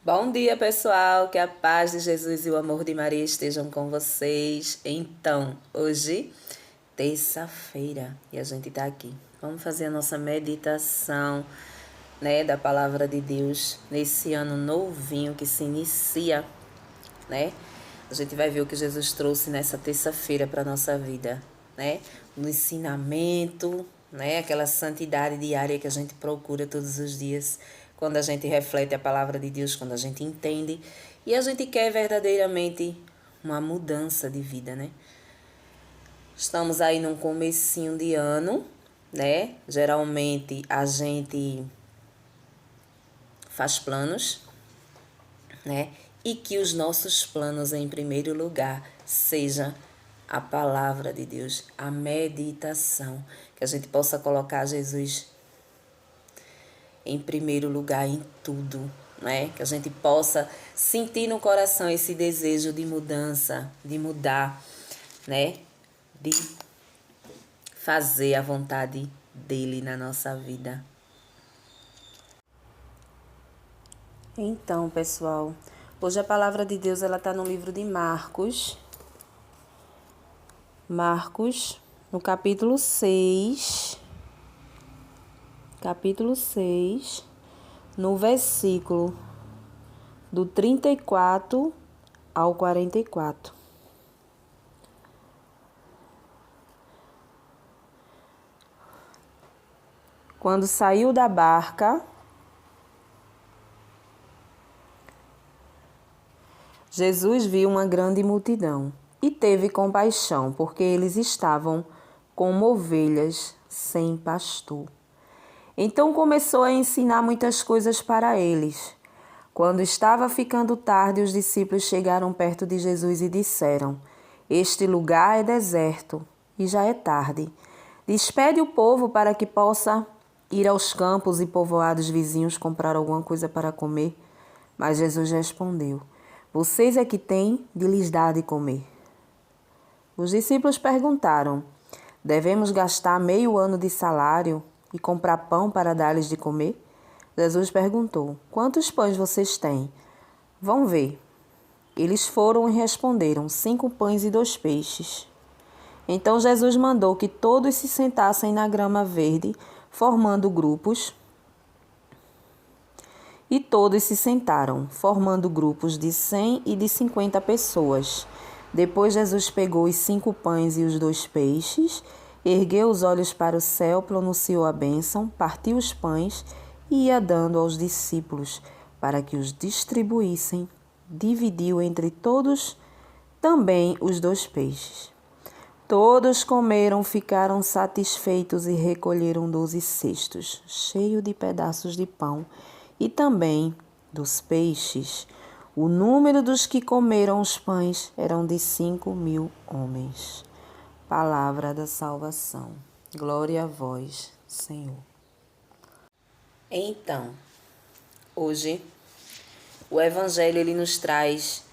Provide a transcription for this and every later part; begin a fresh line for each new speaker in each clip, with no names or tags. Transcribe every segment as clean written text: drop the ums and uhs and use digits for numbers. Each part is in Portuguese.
Bom dia, pessoal. Que a paz de Jesus e o amor de Maria estejam com vocês. Então, hoje, terça-feira, e a gente tá aqui. Vamos fazer a nossa meditação, né, da palavra de Deus nesse ano novinho que se inicia, né? A gente vai ver o que Jesus trouxe nessa terça-feira para nossa vida, né? No ensinamento, né? Aquela santidade diária que a gente procura todos os dias, quando a gente reflete a palavra de Deus, quando a gente entende e a gente quer verdadeiramente uma mudança de vida, né? Estamos aí num comecinho de ano, né? Geralmente a gente faz planos, né? E que os nossos planos, em primeiro lugar, seja a palavra de Deus, a meditação, que a gente possa colocar Jesus em primeiro lugar em tudo, né? Que a gente possa sentir no coração esse desejo de mudança, de mudar, né? De fazer a vontade dele na nossa vida. Então, pessoal, hoje a palavra de Deus ela está no livro de Marcos. Marcos, no capítulo 6, no versículo do 34 ao 44. Quando saiu da barca, Jesus viu uma grande multidão e teve compaixão, porque eles estavam como ovelhas sem pastor. Então começou a ensinar muitas coisas para eles. Quando estava ficando tarde, os discípulos chegaram perto de Jesus e disseram: Este lugar é deserto e já é tarde. Despede o povo para que possa ir aos campos e povoados vizinhos comprar alguma coisa para comer. Mas Jesus respondeu: Vocês é que têm de lhes dar de comer. Os discípulos perguntaram: Devemos gastar meio ano de salário e comprar pão para dar-lhes de comer? Jesus perguntou: Quantos pães vocês têm? Vão ver. Eles foram e responderam: 5 pães e 2 peixes. Então Jesus mandou que todos se sentassem na grama verde, formando grupos. E todos se sentaram, formando grupos de 100 e de 50 pessoas. Depois Jesus pegou os 5 pães e os 2 peixes, ergueu os olhos para o céu, pronunciou a bênção, partiu os pães e ia dando aos discípulos para que os distribuíssem. Dividiu entre todos também os 2 peixes. Todos comeram, ficaram satisfeitos e recolheram 12 cestos, cheios de pedaços de pão e também dos peixes. O número dos que comeram os pães eram de 5.000 homens. Palavra da salvação. Glória a vós, Senhor. Então, hoje, o Evangelho ele nos traz,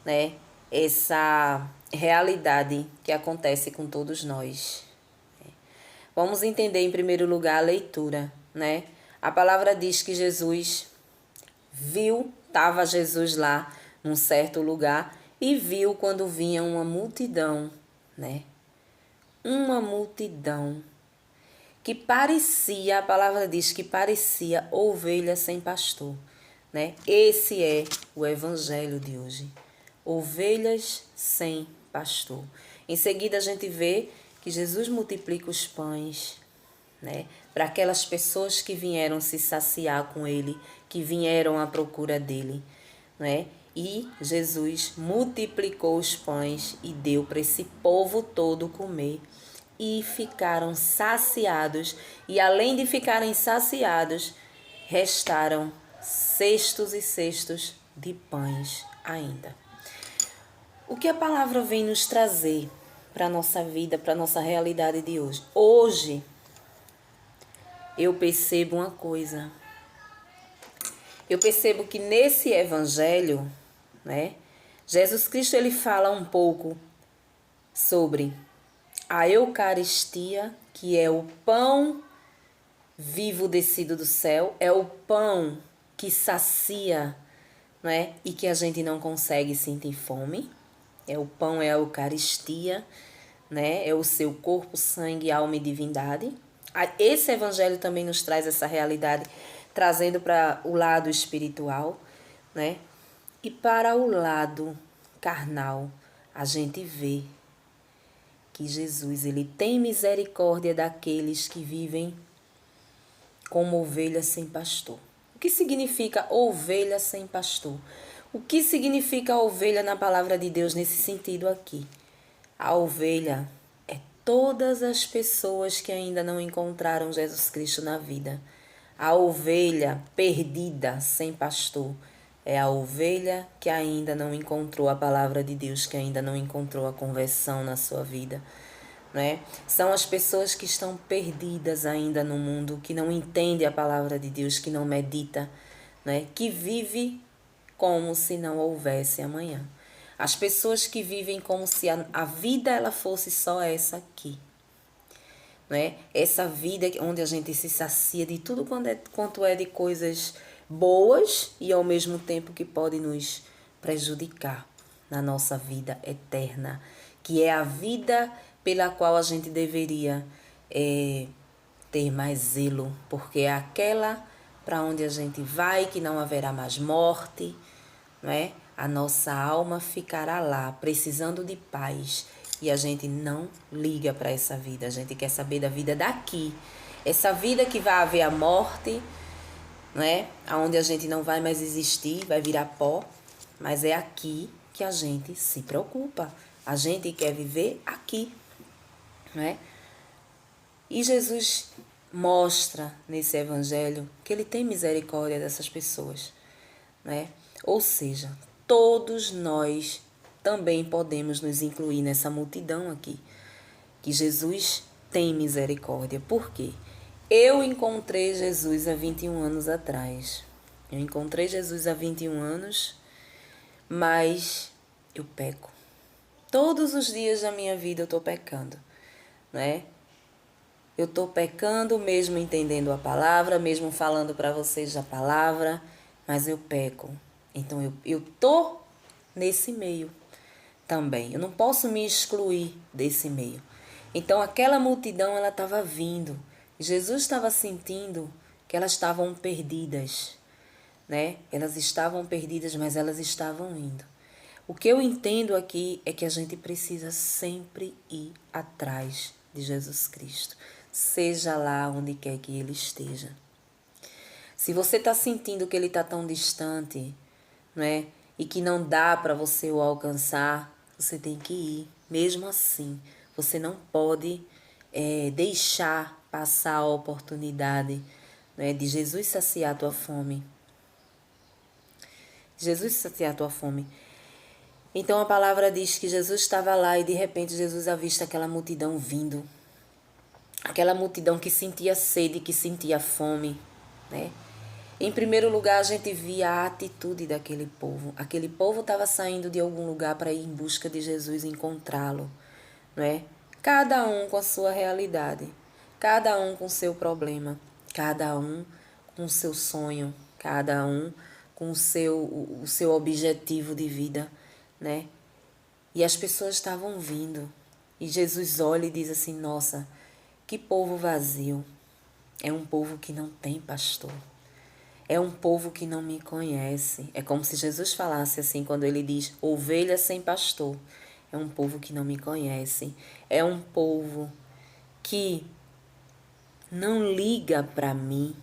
né, essa realidade que acontece com todos nós. Vamos entender em primeiro lugar a leitura, né? A palavra diz que Jesus viu, estava Jesus lá num certo lugar e viu quando vinha uma multidão, né? Uma multidão que parecia, a palavra diz que parecia ovelha sem pastor, né? Esse é o evangelho de hoje. Ovelhas sem pastor. Em seguida a gente vê que Jesus multiplica os pães, né, para aquelas pessoas que vieram se saciar com ele, que vieram à procura dele, né? E Jesus multiplicou os pães e deu para esse povo todo comer. E ficaram saciados. E além de ficarem saciados, restaram cestos e cestos de pães ainda. O que a palavra vem nos trazer para a nossa vida, para a nossa realidade de hoje? Hoje, eu percebo uma coisa. Eu percebo que nesse evangelho, né, Jesus Cristo ele fala um pouco sobre a Eucaristia, que é o pão vivo descido do céu, é o pão que sacia, não é? E que a gente não consegue sentir fome. O pão é a Eucaristia, né? É o seu corpo, sangue, alma e divindade. Esse evangelho também nos traz essa realidade, trazendo para o lado espiritual, né? E para o lado carnal, a gente vê que Jesus, ele tem misericórdia daqueles que vivem como ovelhas sem pastor. O que significa ovelha sem pastor? O que significa ovelha na palavra de Deus nesse sentido aqui? A ovelha é todas as pessoas que ainda não encontraram Jesus Cristo na vida. A ovelha perdida, sem pastor, é a ovelha que ainda não encontrou a palavra de Deus, que ainda não encontrou a conversão na sua vida. Né? São as pessoas que estão perdidas ainda no mundo, que não entende a palavra de Deus, que não medita, né? Que vive como se não houvesse amanhã. As pessoas que vivem como se a vida ela fosse só essa aqui. Né? Essa vida onde a gente se sacia de tudo quanto é de coisas boas e ao mesmo tempo que pode nos prejudicar na nossa vida eterna, que é a vida pela qual a gente deveria ter mais zelo, porque é aquela para onde a gente vai, que não haverá mais morte, não é? A nossa alma ficará lá, precisando de paz, e a gente não liga para essa vida, a gente quer saber da vida daqui, essa vida que vai haver a morte, não é? Onde a gente não vai mais existir, vai virar pó, mas é aqui que a gente se preocupa, a gente quer viver aqui. Né? E Jesus mostra nesse evangelho que ele tem misericórdia dessas pessoas. Né? Ou seja, todos nós também podemos nos incluir nessa multidão aqui. Que Jesus tem misericórdia. Por quê? Eu encontrei Jesus há 21 anos atrás. Eu encontrei Jesus há 21 anos, mas eu peco. Todos os dias da minha vida eu estou pecando. Né? Eu estou pecando, mesmo entendendo a palavra, mesmo falando para vocês a palavra, mas eu peco. Então eu estou nesse meio também. Eu não posso me excluir desse meio. Então aquela multidão ela estava vindo. Jesus estava sentindo que elas estavam perdidas, né? Elas estavam perdidas, mas elas estavam indo. O que eu entendo aqui é que a gente precisa sempre ir atrás de Jesus Cristo, seja lá onde quer que ele esteja. Se você está sentindo que ele está tão distante, né, e que não dá para você o alcançar, você tem que ir. Mesmo assim, você não pode deixar passar a oportunidade, né, de Jesus saciar a tua fome. Jesus saciar a tua fome. Então a palavra diz que Jesus estava lá e de repente Jesus avista aquela multidão vindo. Aquela multidão que sentia sede, que sentia fome, né? Em primeiro lugar, a gente via a atitude daquele povo. Aquele povo estava saindo de algum lugar para ir em busca de Jesus e encontrá-lo, não é? Cada um com a sua realidade, cada um com o seu problema, cada um com o seu sonho, cada um com o seu objetivo de vida, né? E as pessoas estavam vindo. E Jesus olha e diz assim, nossa, que povo vazio. É um povo que não tem pastor. É um povo que não me conhece. É como se Jesus falasse assim, quando ele diz, ovelha sem pastor. É um povo que não me conhece. É um povo que não liga para mim.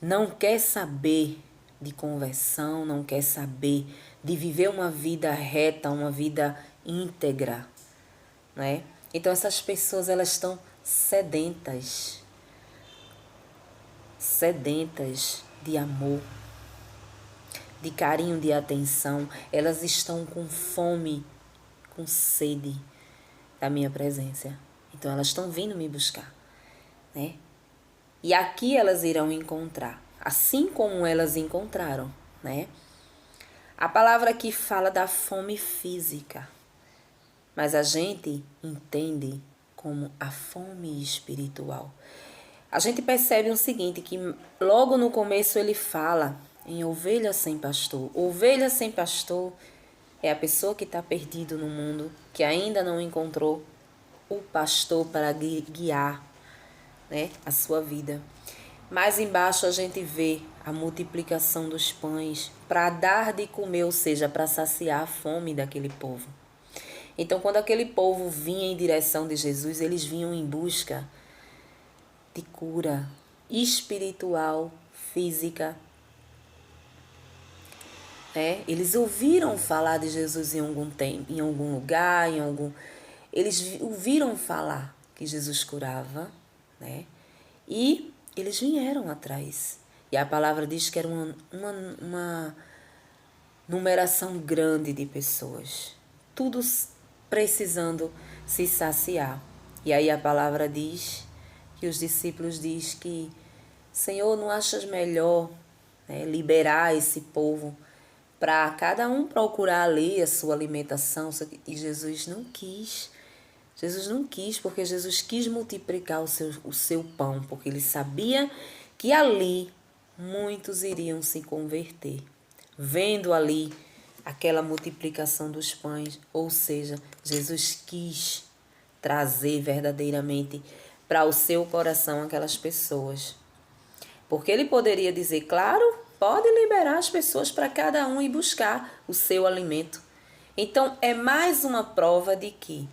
Não quer saber de conversão, não quer saber de viver uma vida reta, uma vida íntegra, né? Então essas pessoas elas estão sedentas de amor, de carinho, de atenção. Elas estão com fome, com sede da minha presença. Então elas estão vindo me buscar, né? E aqui elas irão encontrar, assim como elas encontraram, né? A palavra aqui fala da fome física, mas a gente entende como a fome espiritual. A gente percebe o seguinte, que logo no começo ele fala, em ovelha sem pastor. Ovelha sem pastor é a pessoa que está perdido no mundo, que ainda não encontrou o pastor para guiar, né, a sua vida. Mais embaixo a gente vê a multiplicação dos pães para dar de comer, ou seja, para saciar a fome daquele povo. Então, quando aquele povo vinha em direção de Jesus, eles vinham em busca de cura espiritual, física. Eles ouviram falar de Jesus em algum tempo, em algum lugar, eles ouviram falar que Jesus curava, né? E eles vieram atrás. E a palavra diz que era uma numeração grande de pessoas, tudo precisando se saciar. E aí a palavra diz que os discípulos diz que, Senhor, não achas melhor, né, liberar esse povo para cada um procurar ali a sua alimentação? E Jesus não quis. Jesus não quis, porque Jesus quis multiplicar o seu pão, porque ele sabia que ali muitos iriam se converter. Vendo ali aquela multiplicação dos pães, ou seja, Jesus quis trazer verdadeiramente para o seu coração aquelas pessoas. Porque ele poderia dizer, claro, pode liberar as pessoas para cada um ir buscar o seu alimento. Então, é mais uma prova de que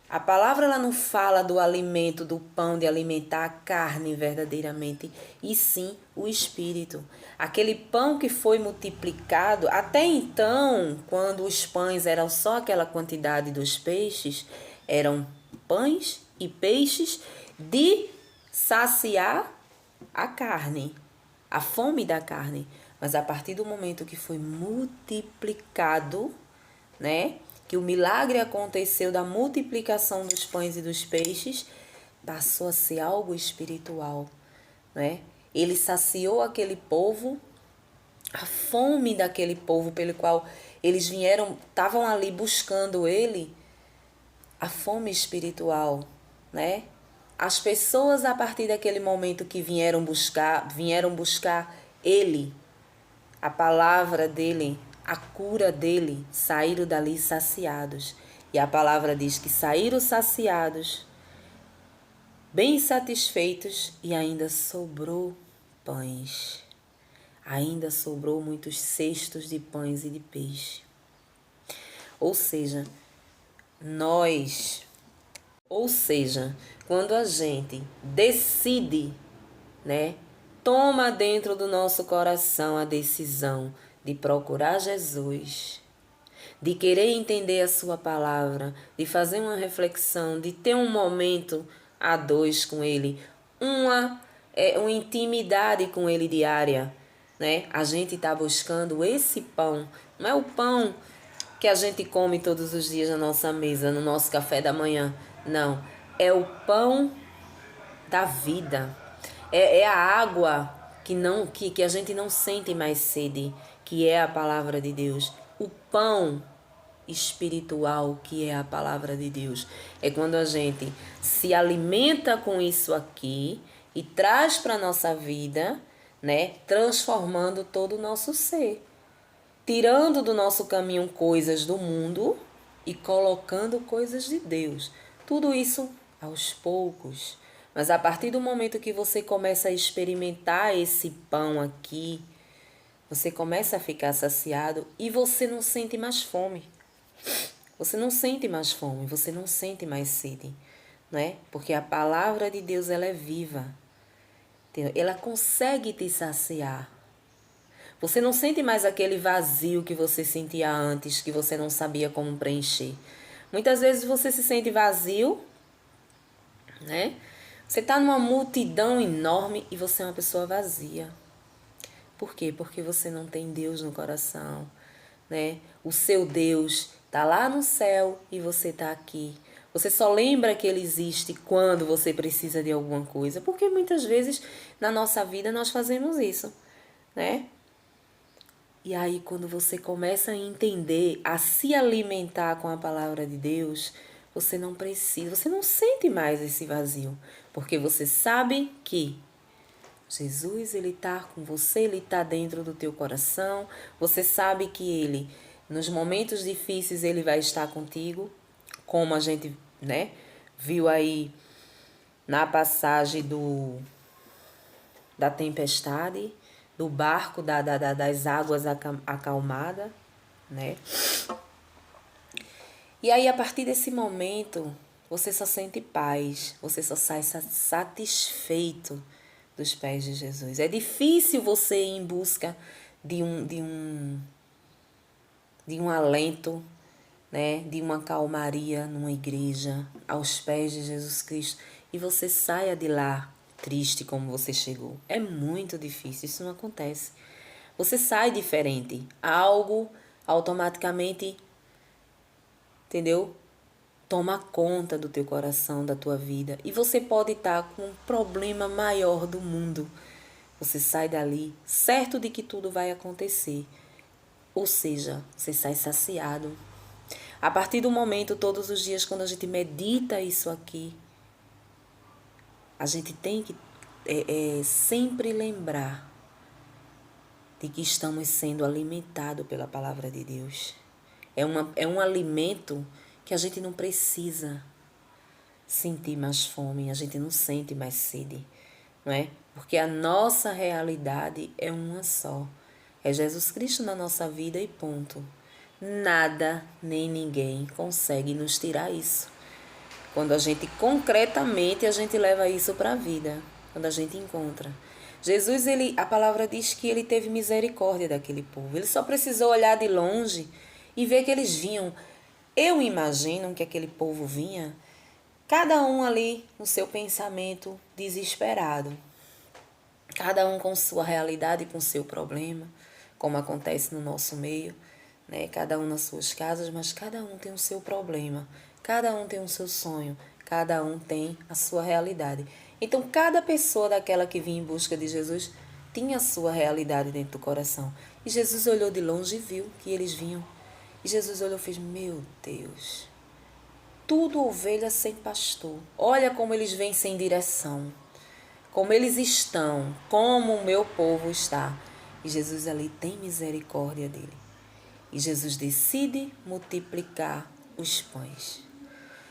a palavra ela não fala do alimento, do pão, de alimentar a carne verdadeiramente, e sim o espírito. Aquele pão que foi multiplicado, até então, quando os pães eram só aquela quantidade dos peixes, eram pães e peixes de saciar a carne, a fome da carne. Mas a partir do momento que foi multiplicado, né? Que o milagre aconteceu da multiplicação dos pães e dos peixes, passou a ser algo espiritual, né? Ele saciou aquele povo, a fome daquele povo pelo qual eles vieram, estavam ali buscando ele, a fome espiritual, né? As pessoas a partir daquele momento que vieram buscar ele, a palavra dele, a cura dele, saíram dali saciados. E a palavra diz que saíram saciados, bem satisfeitos, e ainda sobrou pães. Ainda sobrou muitos cestos de pães e de peixe. Ou seja, quando a gente decide, né, toma dentro do nosso coração a decisão de procurar Jesus, de querer entender a sua palavra, de fazer uma reflexão, de ter um momento a dois com ele, uma intimidade com ele diária, né? A gente está buscando esse pão, não é o pão que a gente come todos os dias na nossa mesa, no nosso café da manhã, não, é o pão da vida, é a água que a gente não sente mais sede, que é a palavra de Deus. O pão espiritual, que é a palavra de Deus, é quando a gente se alimenta com isso aqui e traz para a nossa vida, né, transformando todo o nosso ser, tirando do nosso caminho coisas do mundo e colocando coisas de Deus. Tudo isso aos poucos. Mas a partir do momento que você começa a experimentar esse pão aqui, você começa a ficar saciado e você não sente mais fome. Você não sente mais fome, você não sente mais sede, não é? Porque a palavra de Deus, ela é viva. Ela consegue te saciar. Você não sente mais aquele vazio que você sentia antes, que você não sabia como preencher. Muitas vezes você se sente vazio, né? Você está numa multidão enorme e você é uma pessoa vazia. Por quê? Porque você não tem Deus no coração, né? O seu Deus está lá no céu e você está aqui. Você só lembra que ele existe quando você precisa de alguma coisa, porque muitas vezes na nossa vida nós fazemos isso, né? E aí quando você começa a entender, a se alimentar com a palavra de Deus, você não precisa, você não sente mais esse vazio, porque você sabe que Jesus, ele está com você, ele está dentro do teu coração. Você sabe que ele, nos momentos difíceis, ele vai estar contigo, como a gente, né, viu aí na passagem da tempestade, do barco das águas acalmadas, né? E aí, a partir desse momento, você só sente paz, você só sai satisfeito dos pés de Jesus. É difícil você ir em busca de um alento, né, de uma calmaria numa igreja, aos pés de Jesus Cristo, e você saia de lá triste como você chegou. É muito difícil, isso não acontece. Você sai diferente, algo automaticamente, entendeu? Toma conta do teu coração, da tua vida, e você pode estar com um problema maior do mundo. Você sai dali certo de que tudo vai acontecer. Ou seja, você sai saciado. A partir do momento, todos os dias, quando a gente medita isso aqui, a gente tem que sempre lembrar de que estamos sendo alimentados pela palavra de Deus. É um alimento que a gente não precisa sentir mais fome, a gente não sente mais sede, não é? Porque a nossa realidade é uma só. É Jesus Cristo na nossa vida e ponto. Nada nem ninguém consegue nos tirar isso. Quando a gente concretamente a gente leva isso para a vida, quando a gente encontra. Jesus, a palavra diz que ele teve misericórdia daquele povo. Ele só precisou olhar de longe e ver que eles vinham. Eu imagino que aquele povo vinha, cada um ali no seu pensamento desesperado. Cada um com sua realidade, com seu problema, como acontece no nosso meio, né? Cada um nas suas casas, mas cada um tem o seu problema, cada um tem o seu sonho, cada um tem a sua realidade. Então, cada pessoa daquela que vinha em busca de Jesus tinha a sua realidade dentro do coração. E Jesus olhou de longe e viu que eles vinham. E Jesus olhou e fez: meu Deus, tudo ovelha sem pastor. Olha como eles vêm sem direção. Como eles estão, como o meu povo está. E Jesus ali tem misericórdia dele. E Jesus decide multiplicar os pães.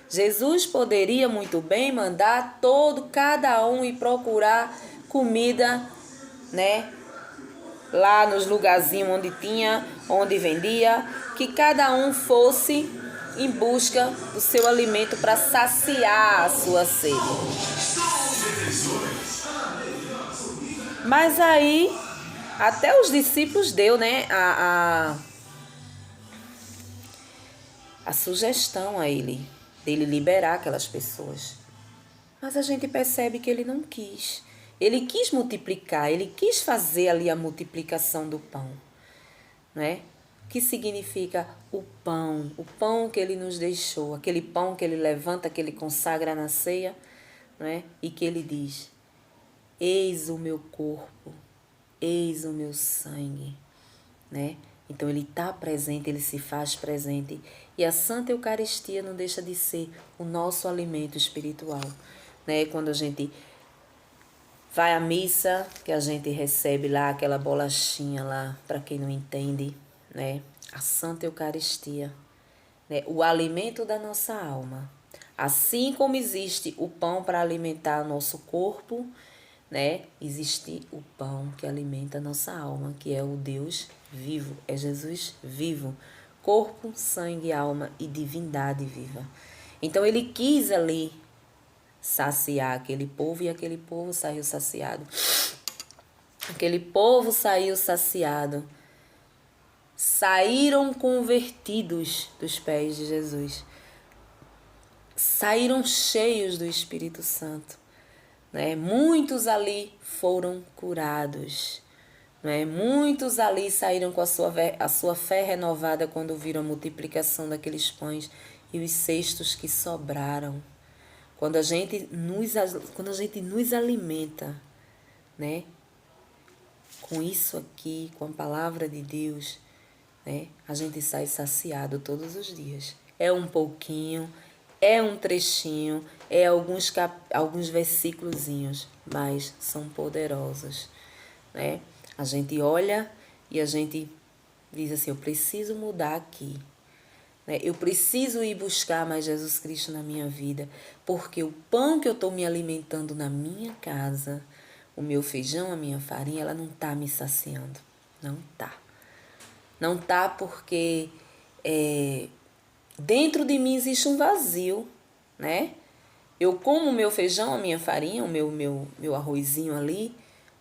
Jesus poderia muito bem mandar cada um ir procurar comida, né? Lá nos lugarzinhos onde vendia, que cada um fosse em busca do seu alimento para saciar a sua sede. Mas aí, até os discípulos deu, né, a sugestão a ele, dele liberar aquelas pessoas. Mas a gente percebe que ele não quis. Ele quis multiplicar, ele quis fazer ali a multiplicação do pão, né? O que significa o pão que ele nos deixou, aquele pão que ele levanta, que ele consagra na ceia, né? E que ele diz: eis o meu corpo, eis o meu sangue, né? Então ele está presente, ele se faz presente. E a Santa Eucaristia não deixa de ser o nosso alimento espiritual, né? Quando a gente vai à missa, que a gente recebe lá aquela bolachinha lá, para quem não entende, né? A Santa Eucaristia, né? O alimento da nossa alma. Assim como existe o pão para alimentar o nosso corpo, né? Existe o pão que alimenta a nossa alma, que é o Deus vivo, é Jesus vivo, corpo, sangue, alma e divindade viva. Então ele quis ali saciar aquele povo e aquele povo saiu saciado. Aquele povo saiu saciado. Saíram convertidos dos pés de Jesus. Saíram cheios do Espírito Santo. Né? Muitos ali foram curados. Né? Muitos ali saíram com a sua fé renovada quando viram a multiplicação daqueles pães e os cestos que sobraram. Quando a gente nos alimenta, né, com isso aqui, com a palavra de Deus, né, a gente sai saciado todos os dias. É um pouquinho, É um trechinho, é alguns versículozinhos, mas são poderosos, né? A gente olha e a gente diz assim, eu preciso mudar aqui, né? Eu preciso ir buscar mais Jesus Cristo na minha vida, porque o pão que eu estou me alimentando na minha casa, o meu feijão, a minha farinha, ela não está me saciando, não tá. Não tá porque dentro de mim existe um vazio, né? Eu como o meu feijão, a minha farinha, o meu arrozinho ali,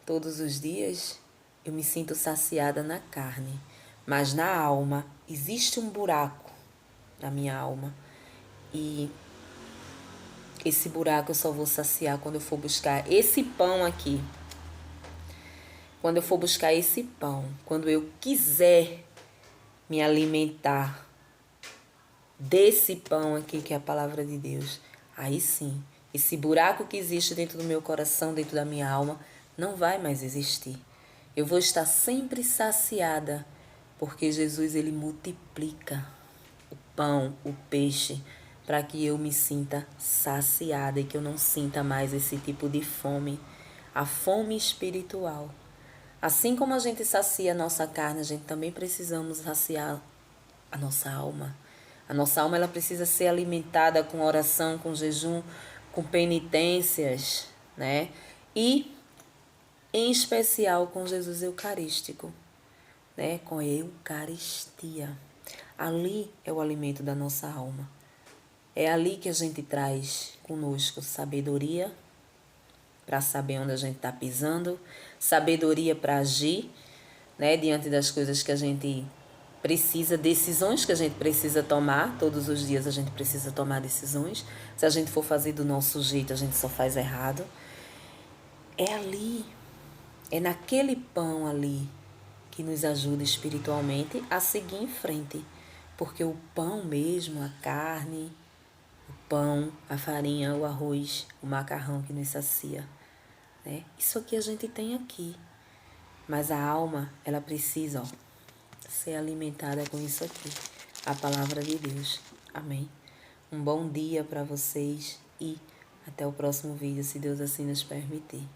todos os dias, eu me sinto saciada na carne. Mas na alma, existe um buraco na minha alma. E esse buraco eu só vou saciar quando eu for buscar esse pão aqui. Quando eu for buscar esse pão, quando eu quiser me alimentar desse pão aqui, que é a palavra de Deus, aí sim, esse buraco que existe dentro do meu coração, dentro da minha alma, não vai mais existir. Eu vou estar sempre saciada, porque Jesus, ele multiplica o pão, o peixe, para que eu me sinta saciada e que eu não sinta mais esse tipo de fome, a fome espiritual. Assim como a gente sacia a nossa carne, a gente também precisamos saciar a nossa alma. A nossa alma, ela precisa ser alimentada com oração, com jejum, com penitências, né? E, em especial, com Jesus Eucarístico, né? Com a Eucaristia. Ali é o alimento da nossa alma. É ali que a gente traz conosco sabedoria para saber onde a gente está pisando, sabedoria para agir, né? Diante das coisas que a gente precisa, decisões que a gente precisa tomar. Todos os dias a gente precisa tomar decisões. Se a gente for fazer do nosso jeito, a gente só faz errado. É ali, é naquele pão ali que nos ajuda espiritualmente a seguir em frente. Porque o pão mesmo, a carne, o pão, a farinha, o arroz, o macarrão que nos sacia, né? Isso aqui a gente tem aqui. Mas a alma, ela precisa, ser alimentada com isso aqui, a palavra de Deus. Amém? Um bom dia para vocês e até o próximo vídeo, se Deus assim nos permitir.